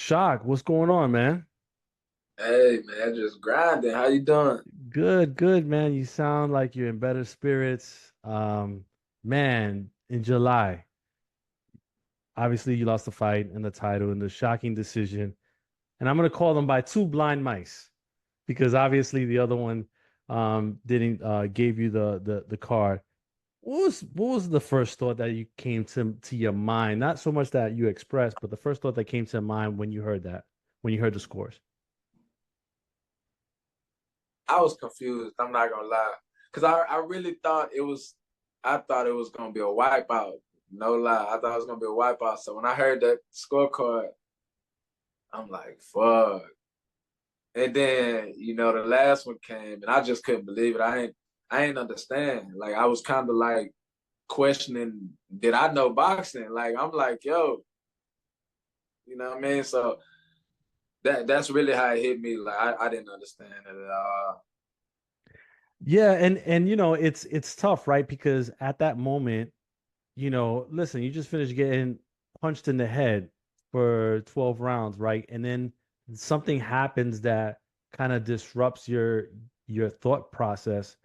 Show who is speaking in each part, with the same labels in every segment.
Speaker 1: Shock, what's going on, man?
Speaker 2: Hey man, just grinding. How you doing?
Speaker 1: Good, good, man. You sound like you're in better spirits. Man, in July, obviously you lost the fight and the title in the shocking decision. And I'm gonna call them by two blind mice because obviously the other one didn't gave you the card. What was the first thought that you came to your mind? Not so much that you expressed, but the first thought that came to mind when you heard that, when you heard the scores.
Speaker 2: I was confused. I'm not gonna lie, because I really thought it was. I thought it was gonna be a wipeout. No lie, I thought it was gonna be a wipeout. So when I heard that scorecard, I'm like, fuck. And then the last one came, and I just couldn't believe it. I ain't understand. Like I was kind of like questioning, did I know boxing? Like I'm like, yo, you know what I mean? So that's really how it hit me. Like I didn't understand it at all.
Speaker 1: Yeah, and it's tough, right? Because at that moment, listen, you just finished getting punched in the head for 12 rounds, right? And then something happens that kind of disrupts your thought process.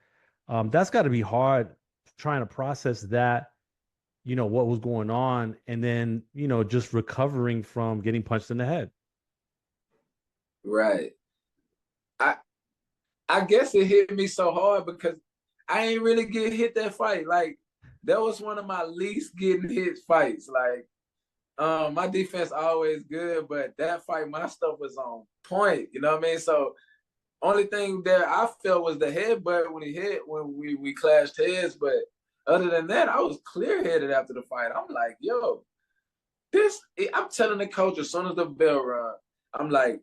Speaker 1: That's got to be hard trying to process that, what was going on, and then, just recovering from getting punched in the head.
Speaker 2: Right. I I guess it hit me so hard because I ain't really get hit that fight. Like that was one of my least getting hit fights. Like my defense always good, but that fight my stuff was on point. You know what I mean? So only thing that I felt was the headbutt when he hit when we clashed heads. But other than that, I was clear headed after the fight. I'm like, yo, this. I'm telling the coach as soon as the bell run, I'm like,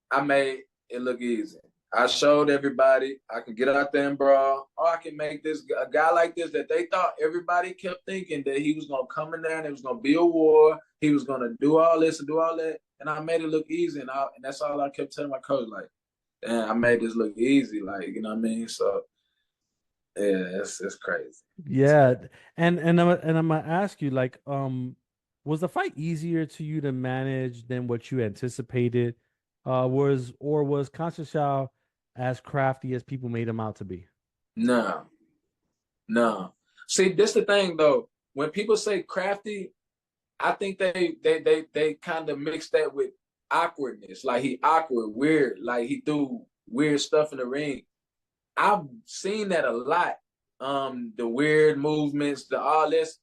Speaker 2: I made it look easy. I showed everybody I can get out there and brawl, or I can make this a guy like this that they thought everybody kept thinking that he was gonna come in there and it was gonna be a war. He was gonna do all this and do all that, and I made it look easy. And that's all I kept telling my coach, like, damn, I made this look easy, like you know what I mean. So yeah, it's crazy. It's crazy.
Speaker 1: Yeah, and I'm gonna ask you, like, was the fight easier to you to manage than what you anticipated? Was Conceicao as crafty as people made him out to be?
Speaker 2: No, no. See, this the thing though. When people say crafty, I think they kind of mix that with awkwardness. Like he awkward, weird. Like he do weird stuff in the ring. I've seen that a lot. The weird movements, the all this.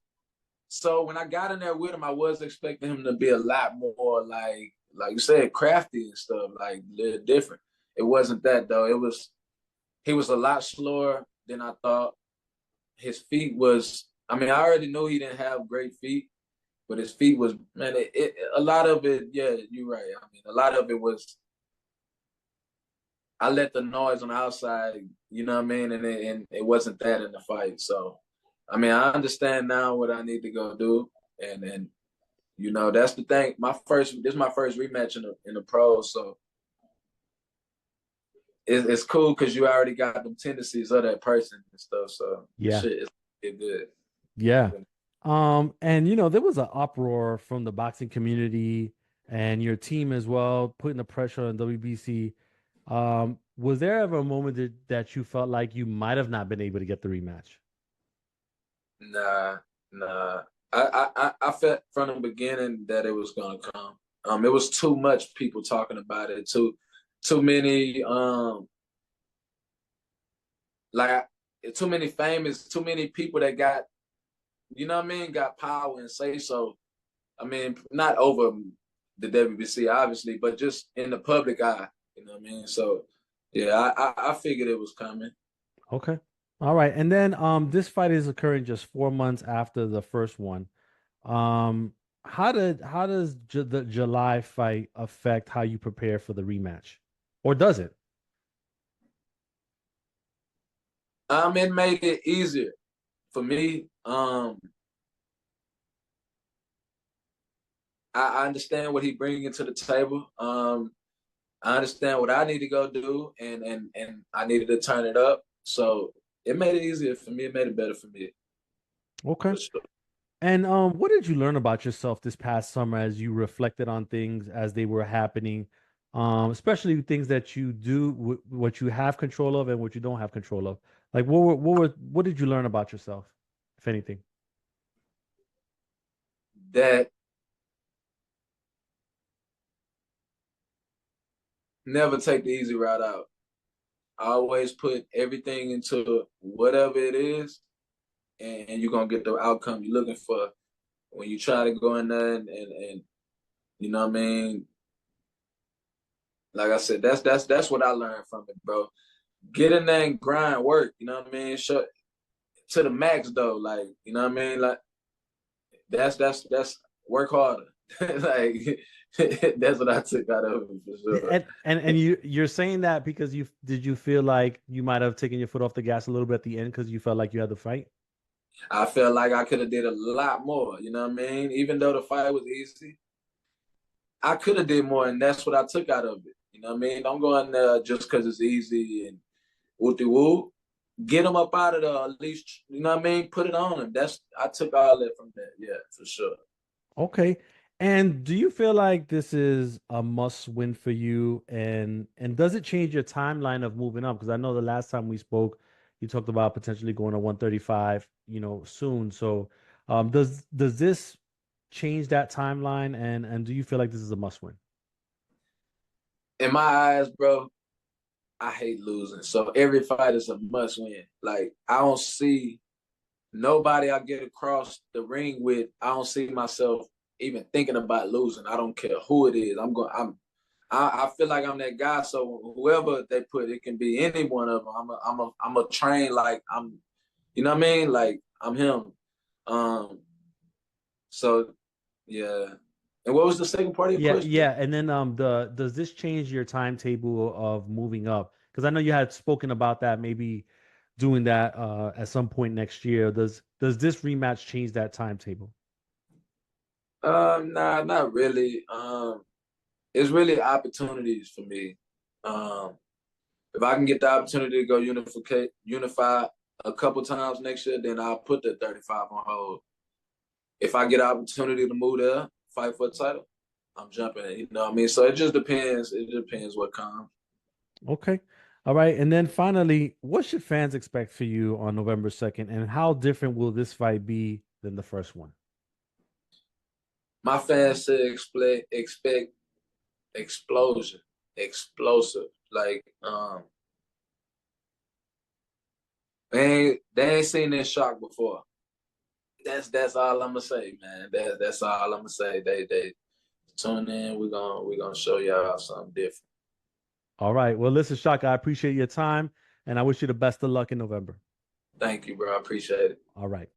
Speaker 2: So when I got in there with him, I was expecting him to be a lot more like you said, crafty and stuff, like a little different. It wasn't that though. He was a lot slower than I thought. His feet was. I mean, I already knew he didn't have great feet, but his feet was man. A lot of it, yeah, you're right. I mean, a lot of it was I let the noise on the outside, you know what I mean, and it wasn't that in the fight. So, I mean, I understand now what I need to go do, and that's the thing. This is my first rematch in the pros, so it's cool because you already got them tendencies of that person and stuff. So
Speaker 1: Yeah,
Speaker 2: shit is good.
Speaker 1: yeah. And there was an uproar from the boxing community and your team as well, putting the pressure on WBC. Was there ever a moment that you felt like you might have not been able to get the rematch?
Speaker 2: Nah, nah. I felt from the beginning that it was gonna come. It was too much people talking about it. Too many like too many famous, too many people that got what I mean, got power and say so. I mean, not over the WBC obviously, but just in the public eye. You know what I mean? So yeah, I figured it was coming.
Speaker 1: Okay. All right. And then this fight is occurring just 4 months after the first one. Um how does the July fight affect how you prepare for the rematch? Or does it?
Speaker 2: It made it easier for me. I understand what he bringing to the table. I understand what I need to go do, and I needed to turn it up. So it made it easier for me. It made it better for me
Speaker 1: Okay.
Speaker 2: for sure.
Speaker 1: And what did you learn about yourself this past summer as you reflected on things as they were happening? Especially things that you do, what you have control of and what you don't have control of. Like what did you learn about yourself, if anything?
Speaker 2: That never take the easy route out. I always put everything into whatever it is, and you're gonna get the outcome you're looking for. When you try to go in there and you know what I mean, like I said, that's what I learned from it, bro. Get in there and grind work, you know what I mean? Show, to the max though, like, you know what I mean? Like that's work harder. Like that's what I took out of it for sure.
Speaker 1: And you're saying that because you feel like you might have taken your foot off the gas a little bit at the end because you felt like you had the fight?
Speaker 2: I felt like I could have did a lot more, you know what I mean? Even though the fight was easy, I could have did more, and that's what I took out of it. You know what I mean? Don't go in there just because it's easy and whoopty whoop. Get them up out of there, at least, you know what I mean? Put it on them. That's I took all that from that, yeah, for sure.
Speaker 1: Okay. And do you feel like this is a must win for you? And does it change your timeline of moving up? Because I know the last time we spoke, you talked about potentially going to 135, soon. So does this change that timeline? And do you feel like this is a must win?
Speaker 2: In my eyes, bro, I hate losing. So every fight is a must win. Like I don't see nobody I get across the ring with. I don't see myself even thinking about losing. I don't care who it is. I feel like I'm that guy. So whoever they put, it can be any one of them. I'm a train like I'm. You know what I mean? Like I'm him. Um. So yeah. And what was the second part of your
Speaker 1: Yeah,
Speaker 2: question?
Speaker 1: yeah. And then the does this change your timetable of moving up? Because I know you had spoken about that, maybe doing that at some point next year. Does this rematch change that timetable?
Speaker 2: Nah, not really. It's really opportunities for me. Um, if I can get the opportunity to go unify a couple times next year, then I'll put the 35 on hold. If I get an opportunity to move there, fight for a title, I'm jumping. You know what I mean? So it just depends. It depends what comes.
Speaker 1: Okay. All right. And then finally, what should fans expect for you on November 2nd? And how different will this fight be than the first one?
Speaker 2: My fans should expect explosion, explosive. Like they ain't seen this shock before. That's all I'm gonna say, man. That's all I'm gonna say. They tune in. We're gonna show y'all something different.
Speaker 1: All right. Well, listen, Shaka, I appreciate your time and I wish you the best of luck in November.
Speaker 2: Thank you, bro. I appreciate it.
Speaker 1: All right.